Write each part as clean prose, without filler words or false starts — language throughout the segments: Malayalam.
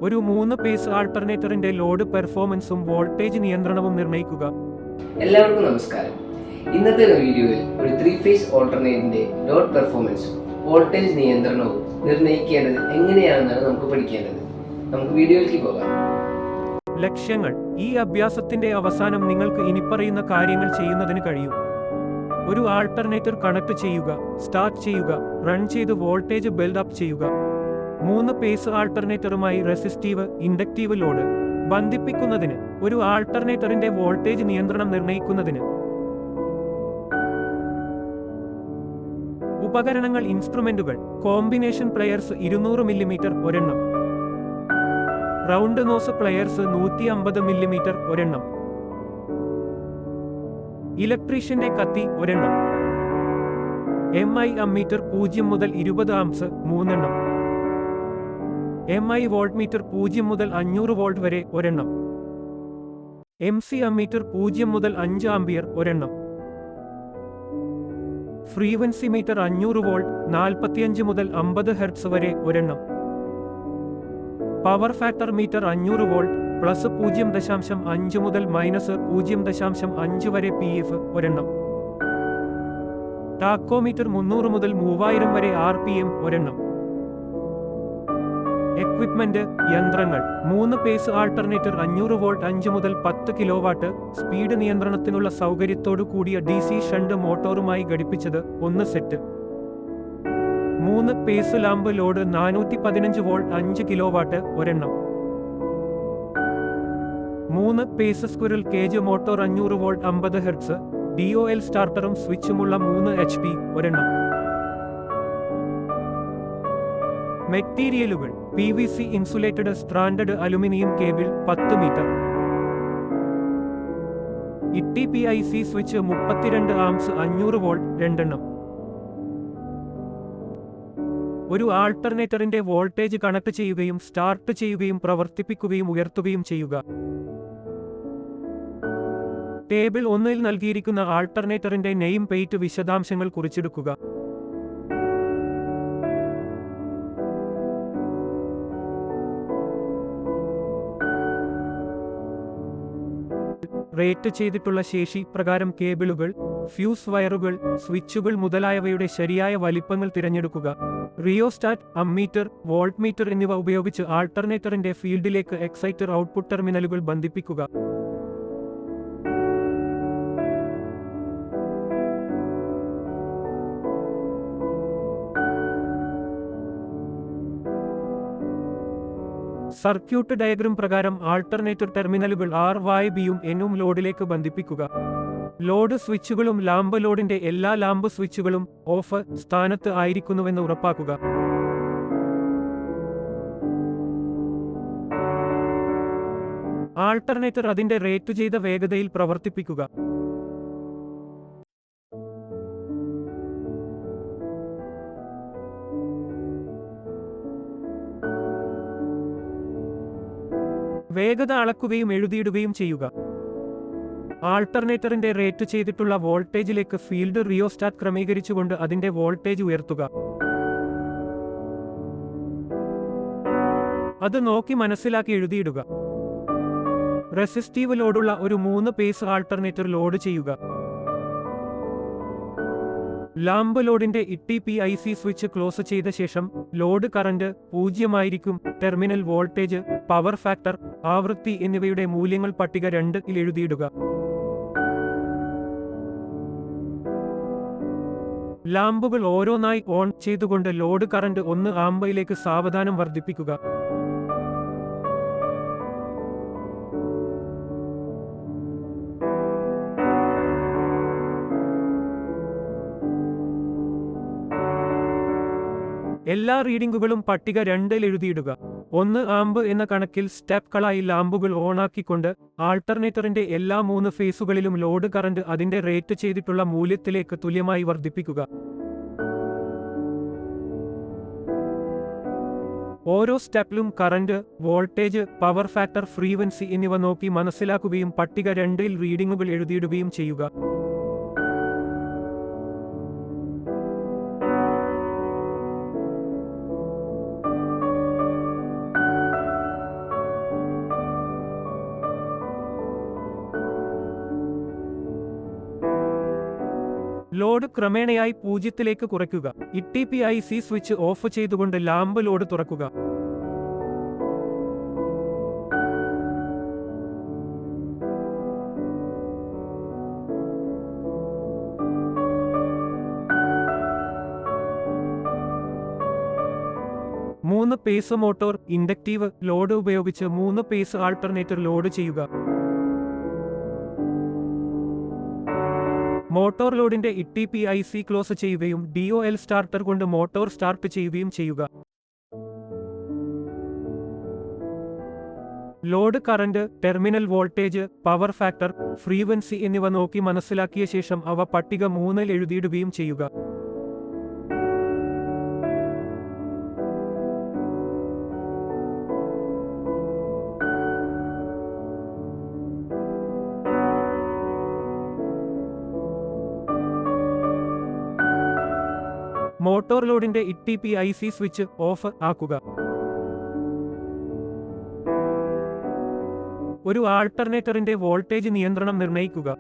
ഒരു 3 പേസ് ആൾട്ടർനേറ്ററിന്റെ ലോഡ് പെർഫോമൻസും വോൾട്ടേജ് നിയന്ത്രണവും നിർണ്ണയിക്കുക. എല്ലാവർക്കും നമസ്കാരം. ഇന്നത്തെ വീഡിയോയിൽ ഒരു 3 ഫേസ് ഓൾട്ടർനേറ്ററിന്റെ ലോഡ് പെർഫോമൻസും വോൾട്ടേജ് നിയന്ത്രണവും നിർണ്ണയിക്കേണ്ടത് എങ്ങനെയാണെന്നാണ് നമുക്ക് പഠിക്കേണ്ടത്. നമുക്ക് വീഡിയോയിലേക്ക് പോകാം. ലക്ഷ്യങ്ങൾ. ഈ അഭ്യാസത്തിന്റെ അവസാനം നിങ്ങൾക്ക് ഇനിപ്പറയുന്ന കാര്യങ്ങൾ ചെയ്യുന്നതിന് കഴിയും. ഒരു ആൾട്ടർനേറ്റർ കണക്ട് ചെയ്യുക, സ്റ്റാർട്ട് ചെയ്യുക, റൺ ചെയ്ത് വോൾട്ടേജ് ബിൽഡ് അപ്പ് ചെയ്യുക. 3 പേസ് ആൾട്ടർനേറ്ററുമായി റെസിസ്റ്റീവ്, ഇൻഡക്റ്റീവ് ലോഡ് ബന്ധിപ്പിക്കുന്നതിന്. ഒരു ആൾട്ടർനേറ്ററിന്റെ വോൾട്ടേജ് നിയന്ത്രണം നിർണ്ണയിക്കുന്നതിന്. ഉപകരണങ്ങൾ, ഇൻസ്ട്രുമെന്റുകൾ. കോമ്പിനേഷൻ പ്ലെയേഴ്സ് 200 മില്ലിമീറ്റർ ഒരെണ്ണം. റൗണ്ട് നോസ് പ്ലെയേഴ്സ് 150 മില്ലിമീറ്റർ ഒരെണ്ണം. ഇലക്ട്രീഷ്യന്റെ കത്തി ഒരെണ്ണം. MI അമ്മീറ്റർ 0 മുതൽ 20 ആംസ് 3 എണ്ണം. MI വോൾട്ട്മീറ്റർ 0 മുതൽ 500 വോൾട്ട് വരെ ഒരെണ്ണം. MC അമ്മീറ്റർ 0 മുതൽ 5 ആംപിയർ ഒരെണ്ണം. ഫ്രീക്വൻസി മീറ്റർ 500 വോൾട്ട് 45 മുതൽ 50 ഹെർട്സ് വരെ ഒരെണ്ണം. Power factor meter 500 volt plus 0.5 മുതൽ മൈനസ് 0.5 വരെ PF ഒരെണ്ണം. ടാക്കോമീറ്റർ 300 മുതൽ 3000 വരെ RPM ഒരെണ്ണം. എക്വിപ്മെന്റ്, യന്ത്രങ്ങൾ. 3 പേസ് ആൾട്ടർനേറ്റർ 500 വോൾട്ട് 5 മുതൽ 10 കിലോവാട്ട് സ്പീഡ് നിയന്ത്രണത്തിനുള്ള സൗകര്യത്തോടു കൂടിയ DC ഷണ്ട് മോട്ടോറുമായി ഘടിപ്പിച്ചത് 1 set. 3 phase lamp load 415 volt 5 kilowatt ഒരെണ്ണം. 3 phase squirrel cage motor 500 volt 50 hertz DOL സ്റ്റാർട്ടറും സ്വിച്ചുമുള്ള 3 HP ഒരെണ്ണം. മെറ്റീരിയലുകൾ. PVC insulated stranded aluminium cable 10 metre. ITPIC switch 32 amps 500 volt 2 എണ്ണം. ഒരു ആൾട്ടർനേറ്ററിന്റെ വോൾട്ടേജ് കണക്ട് ചെയ്യുകയും സ്റ്റാർട്ട് ചെയ്യുകയും പ്രവർത്തിപ്പിക്കുകയും ഉയർത്തുകയും ചെയ്യുക. ടേബിൾ 1-ൽ നൽകിയിരിക്കുന്ന ആൾട്ടർനേറ്ററിന്റെ നെയിം പ്ലേറ്റ് വിശദാംശങ്ങൾ കുറിച്ചെടുക്കുക. റേറ്റ് ചെയ്തിട്ടുള്ള ശേഷി പ്രകാരം കേബിളുകൾ, ഫ്യൂസ് വയറുകൾ, സ്വിച്ചുകൾ മുതലായവയുടെ ശരിയായ വലിപ്പങ്ങൾ തിരഞ്ഞെടുക്കുക. റിയോസ്റ്റാറ്റ്, അമ്മീറ്റർ, വോൾട്ട്മീറ്റർ എന്നിവ ഉപയോഗിച്ച് ആൾട്ടർനേറ്ററിന്റെ ഫീൽഡിലേക്ക് എക്സൈറ്റർ ഔട്ട്പുട്ട് ടെർമിനലുകൾ ബന്ധിപ്പിക്കുക. സർക്യൂട്ട് ഡയഗ്രം പ്രകാരം ആൾട്ടർനേറ്റർ ടെർമിനലുകൾ R-Y-B-യും N-ഉം ലോഡിലേക്ക് ബന്ധിപ്പിക്കുക. ലോഡ് സ്വിച്ചുകളും ലാമ്പ് ലോഡിന്റെ എല്ലാ ലാമ്പ് സ്വിച്ചുകളും ഓഫ് സ്ഥാനത്ത് ആയിരിക്കുന്നുവെന്ന് ഉറപ്പാക്കുക. ആൾട്ടർനേറ്റർ അതിന്റെ റേറ്റ് ചെയ്ത വേഗതയിൽ പ്രവർത്തിപ്പിക്കുക. വേഗത അളക്കുകയും എഴുതിയിടുകയും ചെയ്യുക. ആൾട്ടർനേറ്ററിന്റെ റേറ്റ് ചെയ്തിട്ടുള്ള വോൾട്ടേജിലേക്ക് ഫീൽഡ് റിയോസ്റ്റാറ്റ് ക്രമീകരിച്ചുകൊണ്ട് അതിന്റെ വോൾട്ടേജ് ഉയർത്തുക. അത് നോക്കി മനസ്സിലാക്കി എഴുതിയിടുക. റെസിസ്റ്റീവ് ലോഡുള്ള ഒരു 3 പേസ് ആൾട്ടർനേറ്റർ ലോഡ് ചെയ്യുക. ലാമ്പ് ലോഡിന്റെ ITPIC സ്വിച്ച് ക്ലോസ് ചെയ്ത ശേഷം ലോഡ് കറന്റ് 0 ആയിരിക്കും. ടെർമിനൽ വോൾട്ടേജ്, പവർ ഫാക്ടർ, ആവൃത്തി എന്നിവയുടെ മൂല്യങ്ങൾ പട്ടിക 2-ൽ എഴുതിയിടുക. ലാമ്പുകൾ ഓരോന്നായി ഓൺ ചെയ്തുകൊണ്ട് ലോഡ് കറന്റ് 1 ആംപിലേക്ക് സാവധാനം വർദ്ധിപ്പിക്കുക. എല്ലാ റീഡിംഗുകളും പട്ടിക 2-ൽ എഴുതിയിടുക. 1 ആമ്പ് എന്ന കണക്കിൽ സ്റ്റെപ്പുകളായി ലാമ്പുകൾ ഓണാക്കിക്കൊണ്ട് ആൾട്ടർനേറ്ററിന്റെ എല്ലാ 3 ഫേസുകളിലും ലോഡ് കറന്റ് അതിന്റെ റേറ്റ് ചെയ്തിട്ടുള്ള മൂല്യത്തിലേക്ക് തുല്യമായി വർദ്ധിപ്പിക്കുക. ഓരോ സ്റ്റെപ്പിലും current, voltage, power factor, frequency എന്നിവ നോക്കി മനസ്സിലാക്കുകയും പട്ടിക 2-ൽ റീഡിംഗുകൾ എഴുതിയിടുകയും ചെയ്യുക. ലോഡ് ക്രമേണയായി 0-ലേക്ക് കുറയ്ക്കുക. ITPIC സ്വിച്ച് ഓഫ് ചെയ്തുകൊണ്ട് ലാമ്പ് ലോഡ് തുറക്കുക. മൂന്ന് പേസ് മോട്ടോർ ഇൻഡക്റ്റീവ് ലോഡ് ഉപയോഗിച്ച് 3 പേസ് ആൾട്ടർനേറ്റർ ലോഡ് ചെയ്യുക. മോട്ടോർ ലോഡിന്റെ ITPIC ക്ലോസ് ചെയ്യുകയും DOL സ്റ്റാർട്ടർ കൊണ്ട് മോട്ടോർ സ്റ്റാർട്ട് ചെയ്യുകയും ചെയ്യുക. Load current, terminal voltage, power factor, frequency എന്നിവ നോക്കി മനസ്സിലാക്കിയ ശേഷം അവ പട്ടിക 3-ൽ എഴുതിയിടുകയും ചെയ്യുക. മോട്ടോർ ലോഡിന്റെ ITPIC സ്വിച്ച് ഓഫ് ആക്കുക. ഒരു ആൾട്ടർനേറ്ററിന്റെ വോൾട്ടേജ് നിയന്ത്രണം നിർണ്ണയിക്കുക.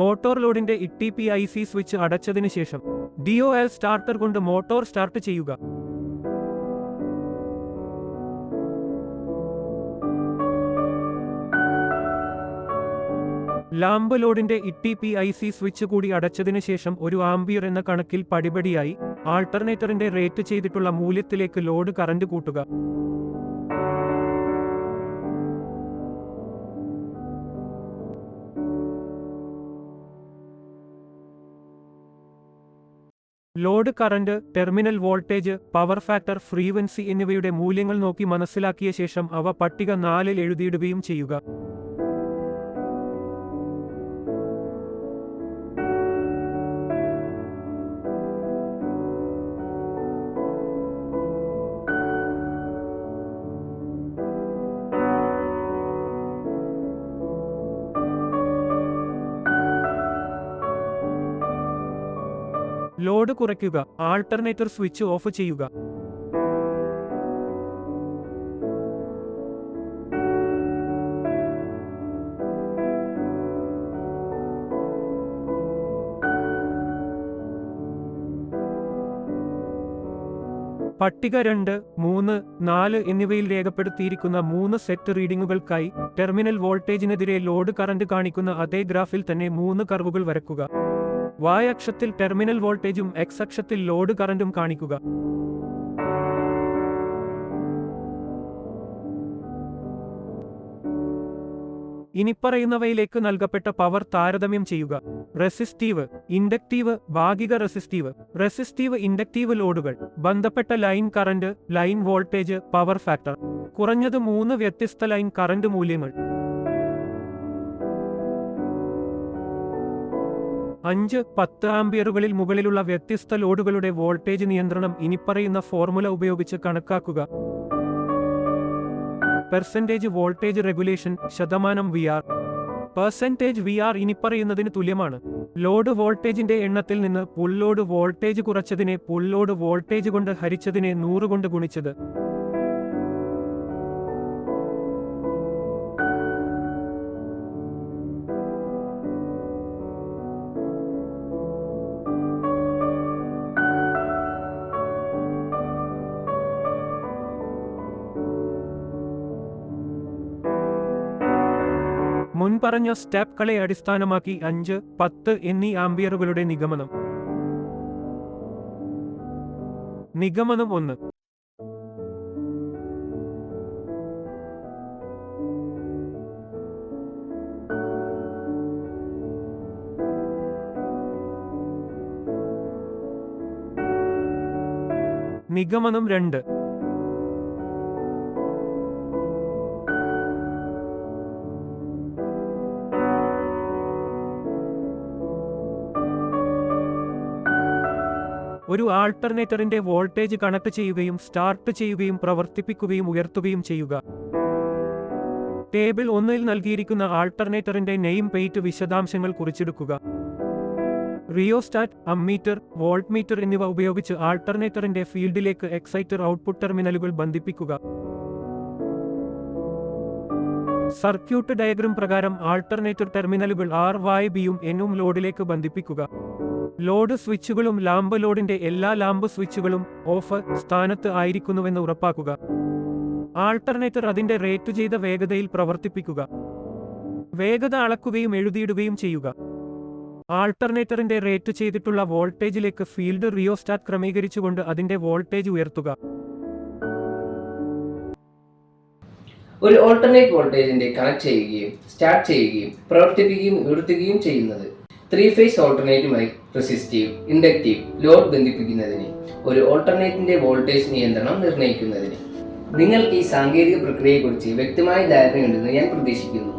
മോട്ടോർ ലോഡിന്റെ ITPIC സ്വിച്ച് അടച്ചതിനു ശേഷം DOL സ്റ്റാർട്ടർ കൊണ്ട് മോട്ടോർ സ്റ്റാർട്ട് ചെയ്യുക. ലാമ്പ് ലോഡിന്റെ ITPIC സ്വിച്ച് കൂടി അടച്ചതിനു ശേഷം 1 ആംപിയർ എന്ന കണക്കിൽ പടിപടിയായി ആൾട്ടർനേറ്ററിന്റെ റേറ്റ് ചെയ്തിട്ടുള്ള മൂല്യത്തിലേക്ക് ലോഡ് കറന്റ് കൂട്ടുക. Load current, terminal voltage, power factor, frequency എന്നിവയുടെ മൂല്യങ്ങൾ നോക്കി മനസ്സിലാക്കിയ ശേഷം അവ പട്ടിക 4-ൽ എഴുതിയിടുകയും ചെയ്യുക. ലോഡ് കുറയ്ക്കുക. ആൾട്ടർനേറ്റർ സ്വിച്ച് ഓഫ് ചെയ്യുക. പട്ടിക 2, 3, 4 എന്നിവയിൽ രേഖപ്പെടുത്തിയിരിക്കുന്ന 3 സെറ്റ് റീഡിംഗുകൾക്കായി ടെർമിനൽ വോൾട്ടേജിനെതിരെ ലോഡ് കറന്റ് കാണിക്കുന്ന അതേ ഗ്രാഫിൽ തന്നെ 3 കർവുകൾ വരയ്ക്കുക. Y അക്ഷത്തിൽ ടെർമിനൽ വോൾട്ടേജും X അക്ഷത്തിൽ ലോഡ് കറന്റും കാണിക്കുക. ഇനിപ്പറയുന്നവയിലേക്ക് നൽകപ്പെട്ട പവർ താരതമ്യം ചെയ്യുക. റെസിസ്റ്റീവ്, ഇൻഡക്റ്റീവ്, ഭാഗിക റെസിസ്റ്റീവ്, റെസിസ്റ്റീവ് ഇൻഡക്റ്റീവ് ലോഡുകൾ, ബന്ധപ്പെട്ട line current, line voltage, power factor, കുറഞ്ഞത് 3 വ്യത്യസ്ത ലൈൻ കറന്റ് മൂല്യങ്ങൾ. 5-10 ആംപിയറുകളിൽ മുകളിലുള്ള വ്യത്യസ്ത ലോഡുകളുടെ വോൾട്ടേജ് നിയന്ത്രണം ഇനിപ്പറയുന്ന ഫോർമുല ഉപയോഗിച്ച് കണക്കാക്കുക. Percentage voltage regulation %VR. Percentage VR ഇനിപ്പറയുന്നതിന് തുല്യമാണ്. ലോഡ് വോൾട്ടേജിന്റെ എണ്ണത്തിൽ നിന്ന് പുൾ ലോഡ് വോൾട്ടേജ് കുറച്ചതിനെ പുൾ ലോഡ് വോൾട്ടേജ് കൊണ്ട് ഹരിച്ചതിനെ 100 കൊണ്ട് ഗുണിച്ചത്. മുൻപറഞ്ഞ സ്റ്റെപ്പുകളെ അടിസ്ഥാനമാക്കി 5, 10 എന്നീ ആംപിയറുകളുടെ നിഗമനം. നിഗമനം 1. നിഗമനം 2. ഒരു ആൾട്ടർനേറ്ററിന്റെ വോൾട്ടേജ് കണക്ട് ചെയ്യുകയും സ്റ്റാർട്ട് ചെയ്യുകയും പ്രവർത്തിപ്പിക്കുകയും ഉയർത്തുകയും ചെയ്യുക. ടേബിൾ 1-ൽ നൽകിയിരിക്കുന്ന ആൾട്ടർനേറ്ററിന്റെ നെയിം പ്ലേറ്റ് വിശദാംശങ്ങൾ കുറിച്ചെടുക്കുക. റിയോസ്റ്റാറ്റ്, അമ്മീറ്റർ, വോൾട്ട്മീറ്റർ എന്നിവ ഉപയോഗിച്ച് ആൾട്ടർനേറ്ററിന്റെ ഫീൽഡിലേക്ക് എക്സൈറ്റർ ഔട്ട്പുട്ട് ടെർമിനലുകൾ ബന്ധിപ്പിക്കുക. സർക്യൂട്ട് ഡയഗ്രം പ്രകാരം ആൾട്ടർനേറ്റർ ടെർമിനലുകൾ R-Y-B-യും N-ഉം ലോഡിലേക്ക് ബന്ധിപ്പിക്കുക. ലോഡ് സ്വിച്ചുകളും ലാമ്പ് ലോഡിന്റെ എല്ലാ ലാമ്പ് സ്വിച്ചുകളും ഓഫ് സ്ഥാനത്ത് ആയിരിക്കുന്നുവെന്ന് ഉറപ്പാക്കുക. ആൾട്ടർനേറ്റർ അതിന്റെ റേറ്റ് ചെയ്ത വേഗതയിൽ പ്രവർത്തിപ്പിക്കുക. വേഗത അളക്കുകയും എഴുതിയിടുകയും ചെയ്യുക. ആൾട്ടർനേറ്ററിന്റെ റേറ്റ് ചെയ്തിട്ടുള്ള വോൾട്ടേജിലേക്ക് ഫീൽഡ് റിയോസ്റ്റാറ്റ് ക്രമീകരിച്ചുകൊണ്ട് അതിന്റെ വോൾട്ടേജ് ഉയർത്തുക. ഒരു ഓൾട്ടർനേറ്റ് വോൾട്ടേജിന്റെ കണക്ട് ചെയ്യുകയും സ്റ്റാർട്ട് ചെയ്യുകയും പ്രവർത്തിപ്പിക്കുകയും ഉയർത്തുകയും ചെയ്യുന്നത് 3 ഫേസ് ഓൾട്ടർനേറ്റുമായി റെസിസ്റ്റീവ്, ഇൻഡക്റ്റീവ്, ലോഡ് ബന്ധിപ്പിക്കുന്നതിന് ഒരു ഓൾട്ടർനേറ്റിന്റെ വോൾട്ടേജ് നിയന്ത്രണം നിർണ്ണയിക്കുന്നതിന്. നിങ്ങൾക്ക് ഈ സാങ്കേതിക പ്രക്രിയയെക്കുറിച്ച് വ്യക്തമായ ധാരണയുണ്ടെന്ന് ഞാൻ പ്രതീക്ഷിക്കുന്നു.